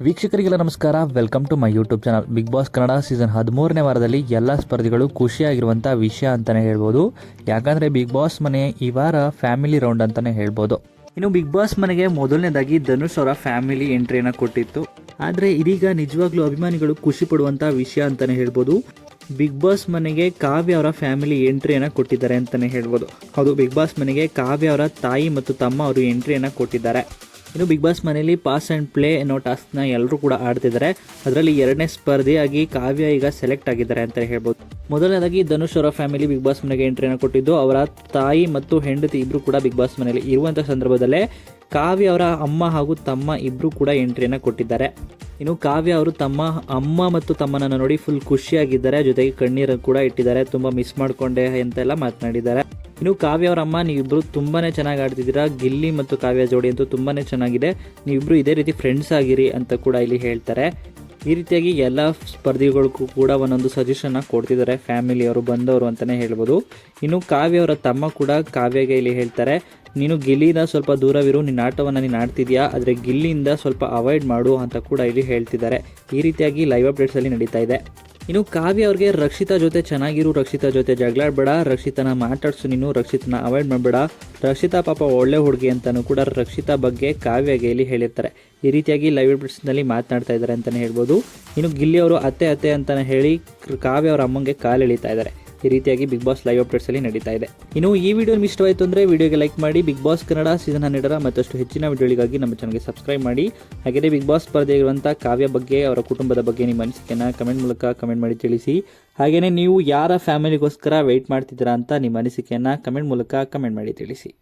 ವೀಕ್ಷಕರಿಗೆಲ್ಲ ನಮಸ್ಕಾರ. Welcome to my YouTube channel. Big boss Kannada season 13ನೇ ವಾರದಲ್ಲಿ ಎಲ್ಲ ಸ್ಪರ್ಧಿಗಳು ಖುಷಿಯಾಗಿರುವಂಥ ವಿಷಯ ಅಂತಲೇ ಹೇಳ್ಬೋದು. ಯಾಕಂದರೆ ಬಿಗ್ ಬಾಸ್ ಮನೆ ಈ ವಾರ ಫ್ಯಾಮಿಲಿ ರೌಂಡ್ ಅಂತಲೇ ಹೇಳ್ಬೋದು. ಇನ್ನು ಬಿಗ್ ಬಾಸ್ ಮನೆಗೆ ಮೊದಲನೇದಾಗಿ ಧನುಷ್ ಅವರ ಫ್ಯಾಮಿಲಿ ಎಂಟ್ರಿಯನ್ನು ಕೊಟ್ಟಿತ್ತು. ಆದರೆ ಇದೀಗ ನಿಜವಾಗ್ಲೂ ಅಭಿಮಾನಿಗಳು ಖುಷಿ ಪಡುವಂಥ ವಿಷಯ ಅಂತಲೇ ಹೇಳ್ಬೋದು. ಬಿಗ್ ಬಾಸ್ ಮನೆಗೆ ಕಾವ್ಯ ಅವರ ಫ್ಯಾಮಿಲಿ ಎಂಟ್ರಿಯನ್ನು ಕೊಟ್ಟಿದ್ದಾರೆ ಅಂತಲೇ ಹೇಳ್ಬೋದು. ಹೌದು, ಬಿಗ್ ಬಾಸ್ ಮನೆಗೆ ಕಾವ್ಯ ಅವರ ತಾಯಿ ಮತ್ತು ತಮ್ಮ ಅವರು ಎಂಟ್ರಿಯನ್ನು ಕೊಟ್ಟಿದ್ದಾರೆ. ಇನ್ನು ಬಿಗ್ ಬಾಸ್ ಮನೆಯಲ್ಲಿ ಪಾಸ್ ಆ್ಯಂಡ್ ಪ್ಲೇ ಅನ್ನೋ ಟಾಸ್ಕ್ನ ಎಲ್ಲರೂ ಕೂಡ ಆಡ್ತಿದ್ದಾರೆ. ಅದರಲ್ಲಿ ಎರಡನೇ ಸ್ಪರ್ಧೆಯಾಗಿ ಕಾವ್ಯ ಈಗ ಸೆಲೆಕ್ಟ್ ಆಗಿದ್ದಾರೆ ಅಂತ ಹೇಳ್ಬೋದು. ಮೊದಲನೇದಾಗಿ ಧನುಷ್ ಅವರ ಫ್ಯಾಮಿಲಿ ಬಿಗ್ ಬಾಸ್ ಮನೆಗೆ ಎಂಟ್ರಿಯನ್ನು ಕೊಟ್ಟಿದ್ದು. ಅವರ ತಾಯಿ ಮತ್ತು ಹೆಂಡತಿ ಇಬ್ಬರು ಕೂಡ ಬಿಗ್ ಬಾಸ್ ಮನೆಯಲ್ಲಿ ಇರುವಂಥ ಸಂದರ್ಭದಲ್ಲೇ ಕಾವ್ಯ ಅವರ ಅಮ್ಮ ಹಾಗೂ ತಮ್ಮ ಇಬ್ಬರು ಕೂಡ ಎಂಟ್ರಿಯನ್ನು ಕೊಟ್ಟಿದ್ದಾರೆ. ಇನ್ನು ಕಾವ್ಯ ಅವರು ತಮ್ಮ ಅಮ್ಮ ಮತ್ತು ತಮ್ಮನನ್ನು ನೋಡಿ ಫುಲ್ ಖುಷಿಯಾಗಿದ್ದಾರೆ. ಜೊತೆಗೆ ಕಣ್ಣೀರು ಕೂಡ ಇಟ್ಟಿದ್ದಾರೆ. ತುಂಬ ಮಿಸ್ ಮಾಡಿಕೊಂಡೆ ಅಂತೆಲ್ಲ ಮಾತನಾಡಿದ್ದಾರೆ. ಇನ್ನು ಕಾವ್ಯ ಅವರ ಅಮ್ಮ, ನೀವಿಬ್ಬರು ತುಂಬಾ ಚೆನ್ನಾಗಿ ಆಡ್ತಿದ್ದೀರಾ, ಗಿಲ್ಲಿ ಮತ್ತು ಕಾವ್ಯ ಜೋಡಿ ಅಂತೂ ತುಂಬಾ ಚೆನ್ನಾಗಿದೆ, ನೀವಿಬ್ಬರು ಇದೇ ರೀತಿ ಫ್ರೆಂಡ್ಸ್ ಆಗಿರಿ ಅಂತ ಕೂಡ ಇಲ್ಲಿ ಹೇಳ್ತಾರೆ. ಈ ರೀತಿಯಾಗಿ ಎಲ್ಲ ಸ್ಪರ್ಧಿಗಳಿಗೂ ಕೂಡ ಒಂದೊಂದು ಸಜೆಷನ್ನ ಕೊಡ್ತಿದ್ದಾರೆ ಫ್ಯಾಮಿಲಿಯವರು ಬಂದವರು ಅಂತಲೇ ಹೇಳ್ಬೋದು. ಇನ್ನು ಕಾವ್ಯ ಅವರ ತಮ್ಮ ಕೂಡ ಕಾವ್ಯಗೆ ಇಲ್ಲಿ ಹೇಳ್ತಾರೆ, ನೀನು ಗಿಲ್ಲಿಯಿಂದ ಸ್ವಲ್ಪ ದೂರವಿರು, ನಿನ್ನ ಆಟವನ್ನು ನೀನು ಆಡ್ತಿದ್ಯಾ, ಆದರೆ ಗಿಲ್ಲಿಯಿಂದ ಸ್ವಲ್ಪ ಅವಾಯ್ಡ್ ಮಾಡು ಅಂತ ಕೂಡ ಇಲ್ಲಿ ಹೇಳ್ತಿದ್ದಾರೆ. ಈ ರೀತಿಯಾಗಿ ಲೈವ್ ಅಪ್ಡೇಟ್ಸಲ್ಲಿ ನಡೀತಾ ಇದೆ. ಇನ್ನು ಕಾವ್ಯ ಅವ್ರಿಗೆ ರಕ್ಷಿತಾ ಜೊತೆ ಚೆನ್ನಾಗಿರು, ರಕ್ಷಿತಾ ಜೊತೆ ಜಗಳಾಡಬೇಡ, ರಕ್ಷಿತನ ಮಾತಾಡ್ಸು, ನೀನು ರಕ್ಷಿತನ ಅವಾಯ್ಡ್ ಮಾಡಬೇಡ, ರಕ್ಷಿತಾ ಪಾಪ ಒಳ್ಳೆ ಹುಡುಗಿ ಅಂತಲೂ ಕೂಡ ರಕ್ಷಿತಾ ಬಗ್ಗೆ ಕಾವ್ಯಗೆ ಇಲ್ಲಿ ಹೇಳಿರ್ತಾರೆ. ಈ ರೀತಿಯಾಗಿ ಲೈವ್ ಅಪ್ಡೇಟ್ಸ್ನಲ್ಲಿ ಮಾತನಾಡ್ತಾ ಇದ್ದಾರೆ ಅಂತಲೇ ಹೇಳ್ಬೋದು. ಇನ್ನು ಗಿಲ್ಲಿ ಅವರು ಅತ್ತೆ ಅತ್ತೆ ಅಂತಲೇ ಹೇಳಿ ಕಾವ್ಯ ಅವರ ಅಮ್ಮಂಗೆ ಕಾಲು ಎಳಿತಾ ಇದ್ದಾರೆ. ಈ ರೀತಿಯಾಗಿ ಬಿಗ್ ಬಾಸ್ ಲೈವ್ ಅಪ್ಡೇಟ್ಸಲ್ಲಿ ನಡೀತಾ ಇದೆ. ಇನ್ನು ಈ ವಿಡಿಯೋ ನಿಮಗೆ ಇಷ್ಟವಾಯಿತು ಅಂದರೆ ವಿಡಿಯೋಗೆ ಲೈಕ್ ಮಾಡಿ. ಬಿಗ್ ಬಾಸ್ ಕನ್ನಡ ಸೀಸನ್ 12ರ ಮತ್ತಷ್ಟು ಹೆಚ್ಚಿನ ವಿಡಿಯೋಗಳಿಗಾಗಿ ನಮ್ಮ ಚಾನಲ್ಗೆ ಸಬ್ಸ್ಕ್ರೈಬ್ ಮಾಡಿ. ಹಾಗೆಯೇ ಬಿಗ್ ಬಾಸ್ ಸ್ಪರ್ಧೆಗಿರುವಂಥ ಕಾವ್ಯ ಬಗ್ಗೆ, ಅವರ ಕುಟುಂಬದ ಬಗ್ಗೆ ನಿಮ್ಮ ಅನಿಸಿಕೆಯನ್ನು ಕಮೆಂಟ್ ಮೂಲಕ ಕಮೆಂಟ್ ಮಾಡಿ ತಿಳಿಸಿ. ಹಾಗೆಯೇ ನೀವು ಯಾರ ಫ್ಯಾಮಿಲಿಗೋಸ್ಕರ ವೆಯ್ಟ್ ಮಾಡ್ತಿದ್ದೀರಾ ಅಂತ ನಿಮ್ಮ ಅನಿಸಿಕೆಯನ್ನು ಕಮೆಂಟ್ ಮೂಲಕ ಕಮೆಂಟ್ ಮಾಡಿ ತಿಳಿಸಿ.